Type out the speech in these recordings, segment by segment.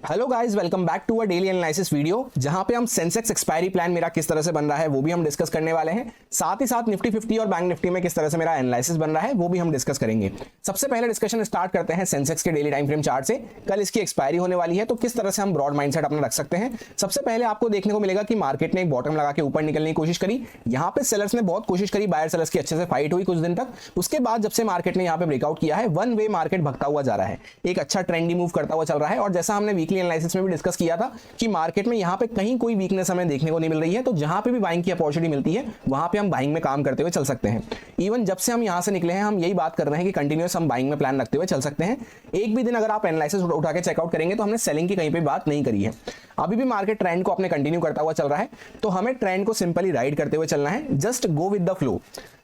Hello guys, welcome back to a daily analysis video जहां पे हम सेंसेक्स एक्सपायरी प्लान मेरा किस तरह से बन रहा है वो भी हम डिस्कस करने वाले हैं। साथ ही साथ निफ्टी 50 और बैंक निफ्टी में किस तरह से मेरा एनालिसिस बन रहा है वो भी हम डिस्कस करेंगे। सबसे पहले डिस्कशन स्टार्ट करते हैं सेंसेक्स के डेली टाइम फ्रेम चार्ट से। कल इसकी एक्सपायरी होने वाली है तो किस तरह से हम ब्रॉड माइंडसेट अपना रख सकते हैं। सबसे पहले आपको देखने को मिलेगा कि मार्केट ने एक बॉटम लगा के ऊपर निकलने की कोशिश करी। यहाँ पे सेलर्स ने बहुत कोशिश करी, बायर सेलर्स की अच्छे से फाइट हुई कुछ दिन तक। उसके बाद जब से मार्केट ने यहाँ पे ब्रेकआउट किया है, वन वे मार्केट भगता हुआ जा रहा है, एक अच्छा ट्रेंडी मूव करता हुआ चल रहा है। और जैसा हमने वीकली एनालिसिस में भी डिस्कस किया था कि मार्केट में यहां पे कहीं कोई वीकनेस हमें देखने को नहीं मिल रही है, तो जहां पे भी बाइंग की अपॉर्चुनिटी मिलती है वहां पे हम बाइंग में काम करते हुए चल सकते हैं। इवन जब से हम यहां से निकले हैं हम यही बात कर रहे हैं कि कंटिन्यूअस हम बाइंग में प्लान रखते हुए चल सकते हैं। एक भी दिन अगर आप एनालिसिस उठा के चेकआउट करेंगे तो हमने सेलिंग की कहीं पे बात नहीं करी है। अभी भी मार्केट ट्रेंड को अपने कंटिन्यू करता हुआ चल रहा है, तो हमें ट्रेंड को सिंपली राइड करते हुए चलना है। Just go with the flow.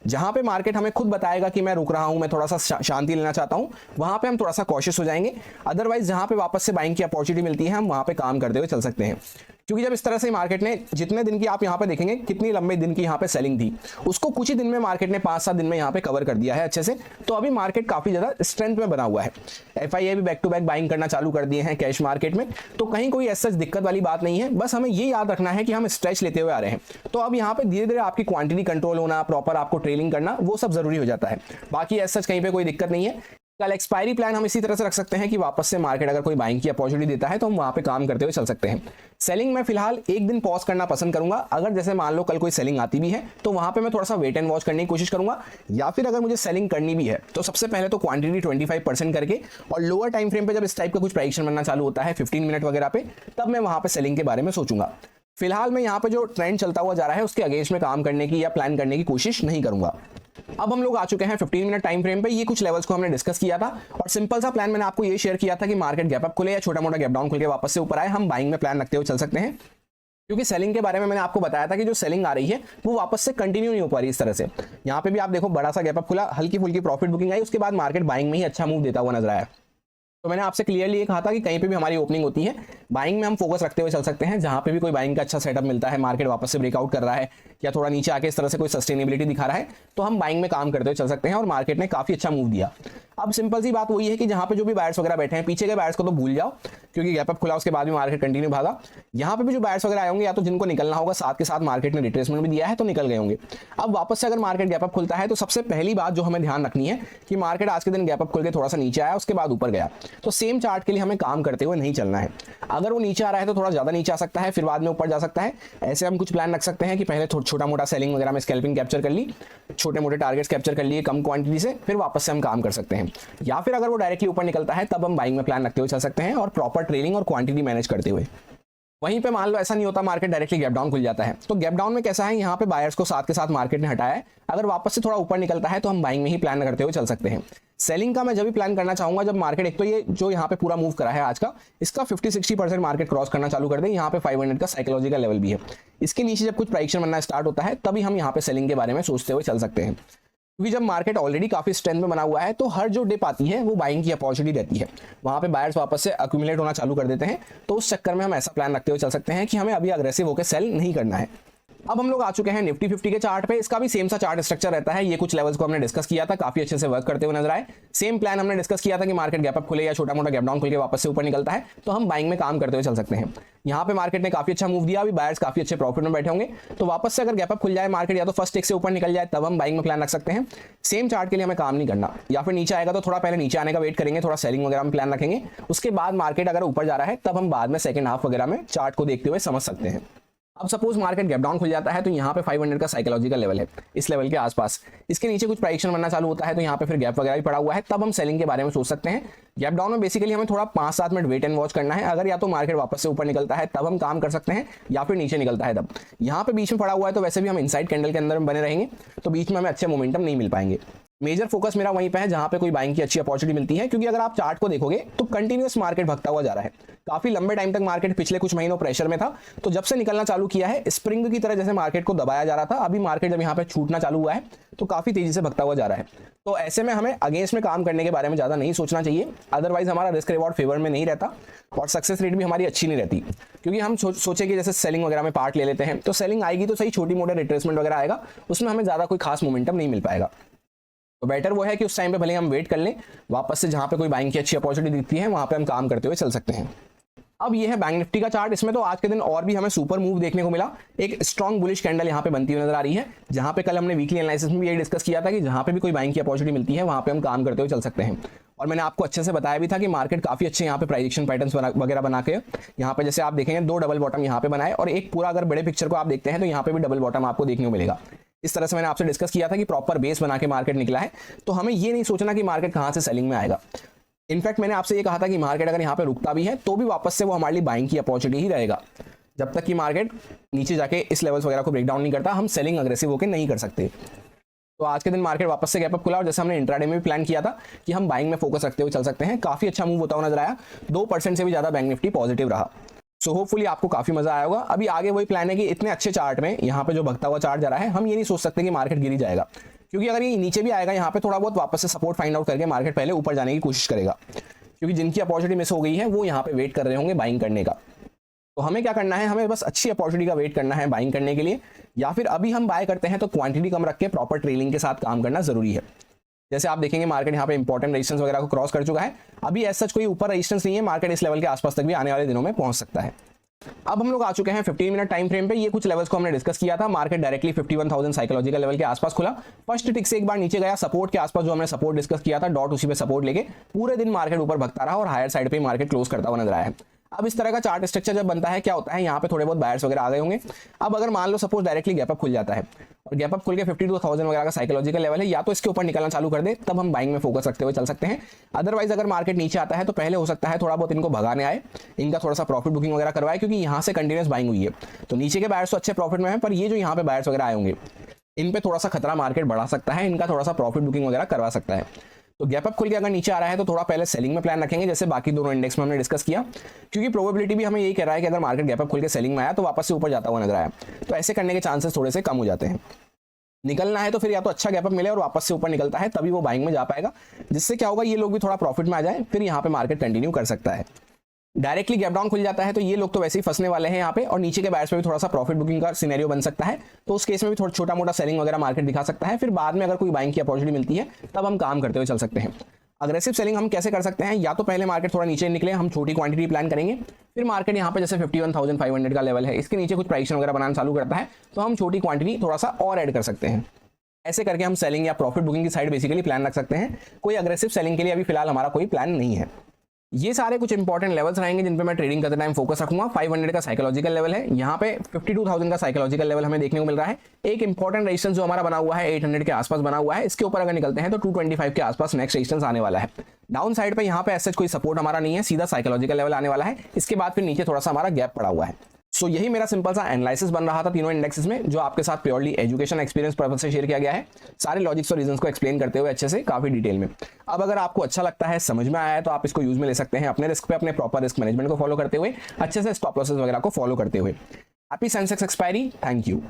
जहां पे मार्केट हमें खुद बताएगा कि मैं रुक रहा हूं, मैं थोड़ा सा शांति लेना चाहता हूं, वहां पे हम थोड़ा सा कॉशियस हो जाएंगे। अदरवाइज जहां पे वापस से बाइंग की अपॉर्चुनिटी मिलती है हम वहां पे काम करते हुए चल सकते हैं। क्योंकि जब इस तरह से मार्केट ने जितने दिन की आप यहां पे देखेंगे कितनी लंबे दिन की यहां पे सेलिंग थी, उसको कुछ ही दिन में मार्केट ने 5-7 दिन में यहां पे कवर कर दिया है अच्छे से। तो अभी मार्केट काफी ज्यादा स्ट्रेंथ में बना हुआ है। एफआईआई भी बैक टू बैक बाइंग करना चालू कर दिए हैं कैश मार्केट में, तो कहीं कोई ऐसा दिक्कत वाली बात नहीं है। बस हमें ये याद रखना है कि हम स्ट्रेच लेते हुए आ रहे हैं, तो अब यहाँ पे धीरे धीरे आपकी क्वांटिटी कंट्रोल होना, प्रॉपर आपको ट्रेलिंग करना, वो सब जरूरी हो जाता है। बाकी ऐसा कहीं पे कोई दिक्कत नहीं है। कल एक्सपायरी प्लान हम इसी तरह से रख सकते हैं कि वापस से मार्केट अगर कोई बाइंग की अपॉर्चुनिटी देता है तो हम वहां पे काम करते हुए चल सकते हैं। सेलिंग में फिलहाल एक दिन पॉज करना पसंद करूंगा। अगर जैसे मान लो कल कोई सेलिंग आती भी है तो वहां पे मैं थोड़ा सा वेट एंड वॉच करने की कोशिश करूंगा, या फिर अगर मुझे सेलिंग करनी भी है तो सबसे पहले तो क्वांटिटी 25% करके, और लोअर टाइम फ्रेम पे जब इस टाइप का कुछ प्राइक्शन बनना चालू होता है 15 मिनट वगैरह पे, तब मैं वहां पे सेलिंग के बारे में सोचूंगा। फिलहाल मैं यहाँ पे जो ट्रेंड चलता हुआ जा रहा है उसके अगेंस्ट में काम करने की या प्लान करने की कोशिश नहीं करूंगा। अब हम लोग आ चुके हैं 15 मिनट टाइम फ्रेम पे। ये कुछ लेवल्स को हमने डिस्कस किया था और सिंपल सा प्लान मैंने आपको ये शेयर किया था कि मार्केट गैप अप खुले या छोटा मोटा गैप डाउन खुल के वापस से ऊपर आए, हम बाइंग में प्लान रखते हुए चल सकते हैं। क्योंकि सेलिंग के बारे में मैंने आपको बताया था कि जो सेलिंग आ रही है वो वापस से कंटिन्यू नहीं हो पा रही इस तरह से। यहाँ पे भी आप देखो बड़ा सा गैप अप खुला, हल्की फुल्की प्रॉफिट बुकिंग आई, उसके बाद मार्केट बाइंग में ही अच्छा मूव देता हुआ नजर आया। तो मैंने आपसे क्लियरली ये कहा था कि कहीं पे भी हमारी ओपनिंग होती है बाइंग में हम फोकस रखते हुए चल सकते हैं। जहां पे भी कोई बाइंग का अच्छा सेटअप मिलता है, मार्केट वापस से ब्रेकआउट कर रहा है या थोड़ा नीचे आके इस तरह से कोई सस्टेनेबिलिटी दिखा रहा है, तो हम बाइंग में काम करते हुए चल सकते हैं। और मार्केट ने काफी अच्छा मूव दिया। अब सिंपल सी बात वही है कि जहां पे जो भी बायर्स वगैरह बैठे हैं, पीछे के बायर्स को तो भूल जाओ क्योंकि गैप अप खुला उसके बाद भी मार्केट कंटिन्यू भागा। यहाँ पे भी जो बायर्स वगैरह आए होंगे या तो जिनको निकलना होगा, साथ के साथ मार्केट ने रिट्रेसमेंट भी दिया है तो निकल गए होंगे। अब वापस से अगर मार्केट गैप अप खुलता है तो सबसे पहली बात जो हमें ध्यान रखनी है कि मार्केट आज के दिन गैप अप खुल के थोड़ा सा नीचे आया, उसके बाद ऊपर गया, तो सेम चार्ट के लिए हमें काम करते हुए नहीं चलना है। अगर वो नीचे आ रहा है तो थोड़ा ज्यादा नीचे आ सकता है, फिर बाद में ऊपर जा सकता है। ऐसे हम कुछ प्लान रख सकते हैं कि पहले छोटा मोटा सेलिंग वगैरह में स्कैल्पिंग कैप्चर कर ली, छोटे मोटे टारगेट्स कैप्चर कर लिए कम क्वांटिटी से, फिर वापस से हम काम कर सकते हैं। या फिर अगर वो डायरेक्टली ऊपर निकलता है तब हम बाइंग में प्लान रखते हुए चल सकते हैं और प्रॉपर ट्रेलिंग और क्वांटिटी मैनेज करते हुए। वहीं पे मान लो ऐसा नहीं होता, मार्केट डायरेक्टली गैप डाउन खुल जाता है, तो गैप डाउन में कैसा है, यहाँ पे बायर्स को साथ के साथ मार्केट ने हटाया है। अगर वापस से थोड़ा ऊपर निकलता है तो हम बाइंग में ही प्लान करते हुए चल सकते हैं। सेलिंग का मैं जब भी प्लान करना चाहूंगा जब मार्केट, एक तो ये जो यहाँ पे पूरा मूव करा है आज का, इसका 50-60% मार्केट क्रॉस करना चालू कर दे। यहाँ पे 500 का साइकोलॉजिकल लेवल भी है, इसके नीचे जब कुछ प्राइक्शन बनना स्टार्ट होता है तभी हम यहाँ पे सेलिंग के बारे में सोचते हुए चल सकते हैं। क्योंकि जब मार्केट ऑलरेडी काफी स्ट्रेंथ में बना हुआ है तो हर जो डिप आती है वो बाइंग की अपॉर्चुनिटी रहती है, वहां पे बायर्स वापस से अक्यूमुलेट होना चालू कर देते हैं। तो उस चक्कर में हम ऐसा प्लान रखते हुए चल सकते हैं कि हमें अभी अग्रेसिव होकर सेल नहीं करना है। अब हम लोग आ चुके हैं निफ्टी 50 के चार्ट पे। इसका भी सेम सा चार्ट स्ट्रक्चर रहता है। ये कुछ लेवल्स को हमने डिस्कस किया था, काफी अच्छे से वर्क करते हुए नजर आए। सेम प्लान हमने डिस्कस किया था कि मार्केट गैप अप खुले या छोटा मोटा गैप डाउन खुल के वापस से ऊपर निकलता है तो हम बाइंग में काम करते हुए चल सकते हैं। यहाँ पे मार्केट ने काफी अच्छा मूव दिया, अभी बायर्स काफी अच्छे प्रॉफिट में बैठे होंगे, तो वापस से अगर गैप अप खुल जाए मार्केट या तो फर्स्ट टिक से ऊपर निकल जाए तब हम बाइंग में प्लान रख सकते हैं। सेम चार्ट के लिए हमें काम नहीं करना, या फिर नीचे आएगा तो थोड़ा पहले नीचे आने का वेट करेंगे, थोड़ा सेलिंग वगैरह में प्लान रखेंगे। उसके बाद मार्केट अगर ऊपर जा रहा है तब हम बाद में सेकंड हाफ वगैरह में चार्ट को देखते हुए समझ सकते हैं। अब सपोज मार्केट गैप डाउन खुल जाता है तो यहाँ पे 500 का साइकोलॉजिकल लेवल है, इस लेवल के आसपास, इसके नीचे कुछ प्राइक्शन बनना चालू होता है तो यहाँ पे फिर गैप वगैरह भी पड़ा हुआ है, तब हम सेलिंग के बारे में सोच सकते हैं। गैप डाउन में बेसिकली हमें थोड़ा 5-7 मिनट वेट एंड वॉच करना है। अगर या तो मार्केट वापस से ऊपर निकलता है तब हम काम कर सकते हैं, या फिर नीचे निकलता है तब। यहाँ पे बीच में पड़ा हुआ है तो वैसे भी हम इनसाइड कैंडल के अंदर में बने रहेंगे, तो बीच में हमें अच्छे मोमेंटम नहीं मिल पाएंगे। मेजर फोकस मेरा वहीं पे है जहां पे कोई बाइंग की अच्छी अपॉर्चुनिटी मिलती है, क्योंकि अगर आप चार्ट को देखोगे तो कंटिन्यूअस मार्केट भगता हुआ जा रहा है। काफी लंबे टाइम तक मार्केट पिछले कुछ महीनों प्रेशर में था, तो जब से निकलना चालू किया है स्प्रिंग की तरह जैसे मार्केट को दबाया जा रहा था, अभी मार्केट जब यहाँ पे छूटना चालू हुआ है तो काफी तेजी से भगता हुआ जा रहा है। तो ऐसे में हमें अगेंस्ट में काम करने के बारे में ज्यादा नहीं सोचना चाहिए, अदरवाइज हमारा रिस्क रिवॉर्ड फेवर में नहीं रहता और सक्सेस रेट भी हमारी अच्छी नहीं रहती। क्योंकि हम सोचे कि जैसे सेलिंग वगैरह में पार्ट ले लेते हैं तो सेलिंग आएगी तो सही, छोटी मोटे रिट्रेसमेंट वगैरह आएगा, उसमें हमें ज्यादा कोई खास मोमेंटम नहीं मिल पाएगा। तो बेटर वो है कि उस टाइम पे भले हम वेट कर लें, वापस से जहां पे कोई बाइंग की अच्छी अपॉर्चुनिटी दिखती है वहां पे हम काम करते हुए चल सकते हैं। अब ये है बैंक निफ्टी का चार्ट। इसमें तो आज के दिन और भी हमें सुपर मूव देखने को मिला। एक स्ट्रॉन्ग बुलिश कैंडल यहाँ पे बनती हुई नजर आ रही है, जहां पे कल हमने वीकली एनालिसिस में भी ये डिस्कस किया था कि जहां पे भी कोई बाइंग की अपॉर्चुनिटी मिलती है वहां पे हम काम करते हुए चल सकते हैं। और मैंने आपको अच्छे से बताया भी था कि मार्केट काफी अच्छे यहाँ पे प्राइजेक्शन पैटर्न्स वगैरह बना के यहाँ पे जैसे आप देखेंगे 2 डबल बॉटम यहाँ पे बनाए, और एक पूरा अगर बड़े पिक्चर को आप देखते हैं तो यहाँ पे भी डबल बॉटम आपको देखने को मिलेगा। इस तरह से मैंने आपसे डिस्कस किया था कि प्रॉपर बेस बना के मार्केट निकला है, तो हमें ये नहीं सोचना कि मार्केट कहां से सेलिंग में आएगा। इनफैक्ट मैंने आपसे ये कहा था कि मार्केट अगर यहाँ पे रुकता भी है तो भी वापस से वो हमारे लिए बाइंग की अपॉर्चुनिटी ही रहेगा। जब तक कि मार्केट नीचे जाके इस लेवल्स वगैरह को ब्रेक डाउन नहीं करता, हम सेलिंग अग्रेसिव होकर नहीं कर सकते। तो आज के दिन मार्केट वापस से गैप अप खुला, और जैसे हमने इंट्राडे में भी प्लान किया था कि हम बाइंग में फोकस रखते हुए चल सकते हैं। काफी अच्छा मूव होता हुआ नजर आया, 2% से भी ज्यादा बैंक निफ्टी पॉजिटिव रहा। सो होपफुली आपको काफी मजा आया होगा। अभी आगे वही प्लान है कि इतने अच्छे चार्ट में यहाँ पे जो भगता हुआ चार्ट जा रहा है, हम ये नहीं सोच सकते कि मार्केट गिरी जाएगा, क्योंकि अगर ये नीचे भी आएगा यहाँ पे थोड़ा बहुत वापस से सपोर्ट फाइंड आउट करके मार्केट पहले ऊपर जाने की कोशिश करेगा, क्योंकि जिनकी अपॉर्चुनिटी मिस हो गई है वो यहाँ पे वेट कर रहे होंगे बाइंग करने का। तो हमें क्या करना है, हमें बस अच्छी अपॉर्चुनिटी का वेट करना है बाइंग करने के लिए, या फिर अभी हम बाय करते हैं तो क्वांटिटी कम रख के प्रॉपर ट्रेलिंग के साथ काम करना जरूरी है। जैसे आप देखेंगे मार्केट यहाँ पे इंपॉर्टेंट रेजिस्टेंस वगैरह को क्रॉस कर चुका है। अभी ऐसा कोई ऊपर रेजिस्टेंस नहीं है, मार्केट इस लेवल के आसपास तक भी आने वाले दिनों में पहुंच सकता है। अब हम लोग आ चुके हैं 15 मिनट टाइम फ्रेम पे। ये कुछ लेवल्स को हमने डिस्कस किया था। मार्केट डायरेक्टली 51,000 साइकोलॉजिकल लेवल के आसपास खुला, फर्स्ट टिक से एक बार नीचे गया, सपोर्ट के आसपास जो हमने सपोर्ट डिस्कस किया था डॉट उसी पे सपोर्ट लेके पूरे दिन मार्केट ऊपर भगता रहा और हायर साइड पे मार्केट क्लोज करता हुआ नजर आया है। अब इस तरह का चार्ट स्ट्रक्चर जब बनता है क्या होता है, यहाँ पे थोड़े बहुत बायर्स वगैरह आ गए होंगे। अब अगर मान लो सपोज डायरेक्टली गैप अप खुल जाता है और गैप अप खुल के 52,000 वगैरह का साइकोलॉजिकल लेवल है, या तो इसके ऊपर निकलना चालू कर दे, तब हम बाइंग में फोकस रखते हुए चल सकते हैं। अदरवाइज अगर मार्केट नीचे आता है तो पहले हो सकता है थोड़ा बहुत इनको भगाने आए, इनका थोड़ा सा प्रॉफिट बुकिंग वगैरह करवाए, क्योंकि यहाँ से कंटिन्यूस बाइंग हुई है। तो नीचे के बायर्स तो अच्छे प्रॉफिट में है, पर ये जो यहाँ पे बायर्स वगैरह आए होंगे इन पे थोड़ा सा खतरा मार्केट बढ़ा सकता है, इनका थोड़ा सा प्रॉफिट बुकिंग वगैरह करवा सकता है। तो गैप अप खुल के अगर नीचे आ रहा है तो थोड़ा पहले सेलिंग में प्लान रखेंगे, जैसे बाकी दोनों इंडेक्स में हमने डिस्कस किया, क्योंकि प्रोबेबिलिटी भी हमें यही कह रहा है कि अगर मार्केट गैप अप खुल के सेलिंग में आया तो वापस से ऊपर जाता हुआ नजर आया, तो ऐसे करने के चांसेस थोड़े से कम हो जाते हैं। निकलना है तो फिर या तो अच्छा गैप अप मिले और वापस से ऊपर निकलता है, तभी वो बाइंग में जा पाएगा, जिससे क्या होगा ये लोग भी थोड़ा प्रॉफिट में आ जाए, फिर यहाँ पे मार्केट कंटिन्यू कर सकता है। डायरेक्टली गैप डाउन खुल जाता है तो ये लोग तो वैसे ही फंसने वाले हैं यहाँ पे, और नीचे के बायर्स पे भी थोड़ा सा प्रॉफिट बुकिंग का सिनेरियो बन सकता है, तो उस केस में भी थोड़ा छोटा मोटा सेलिंग वगैरह मार्केट दिखा सकता है। फिर बाद में अगर कोई बाइंग की अपॉर्चुनिटी मिलती है तब हम काम करते हुए चल सकते हैं। अग्रेसिव सेलिंग हम कैसे कर सकते हैं, या तो पहले मार्केट थोड़ा नीचे निकले, हम छोटी क्वांटिटी प्लान करेंगे, फिर मार्केट यहाँ पे जैसे 51,500 का लेवल है, इसके नीचे कुछ प्राइस वगैरह बनाना चालू करता है तो हम छोटी क्वांटिटी थोड़ा सा और ऐड कर सकते हैं। ऐसे करके हम सेलिंग या प्रॉफिट बुकिंग की साइड बेसिकली प्लान रख सकते हैं। कोई अग्रेसिव सेलिंग के लिए अभी फिलहाल हमारा कोई प्लान नहीं है। ये सारे कुछ इंपॉर्टेंट लेवल्स रहेंगे जिन पे मैं ट्रेडिंग करते टाइम फोकस रखूंगा। 500 का साइकोलॉजिकल लेवल है, यहाँ पे 52,000 का साइकोलॉजिकल लेवल हमें देखने को मिल रहा है। एक इंपॉर्टेंट रेजिस्टेंस जो हमारा बना हुआ है 800 के आसपास बना हुआ है, इसके ऊपर अगर निकलते हैं तो 225 के आसपास नेक्स्ट रेजिस्टेंस आने वाला है। डाउन साइड पे यहाँ पे ऐसा कोई सपोर्ट हमारा नहीं है, सीधा साइकोलॉजिकल लेवल आने वाला है। इसके बाद फिर नीचे थोड़ा सा हमारा गैप पड़ा हुआ है। सो यही मेरा सिंपल सा एनालिसिस बन रहा था तीनों इंडेक्सेस में, जो आपके साथ प्योरली एजुकेशन एक्सपीरियंस पर्पस से शेयर किया गया है, सारे लॉजिक्स और रीजंस को एक्सप्लेन करते हुए अच्छे से काफी डिटेल में। अब अगर आपको अच्छा लगता है, समझ में आया है, तो आप इसको यूज में ले सकते हैं अपने रिस्क पे, अपने प्रॉपर रिस्क मैनेजमेंट को फॉलो करते हुए, अच्छे से स्टॉप लॉसेस वगैरह को फॉलो करते हुए। Happy Sensex expiry, thank you.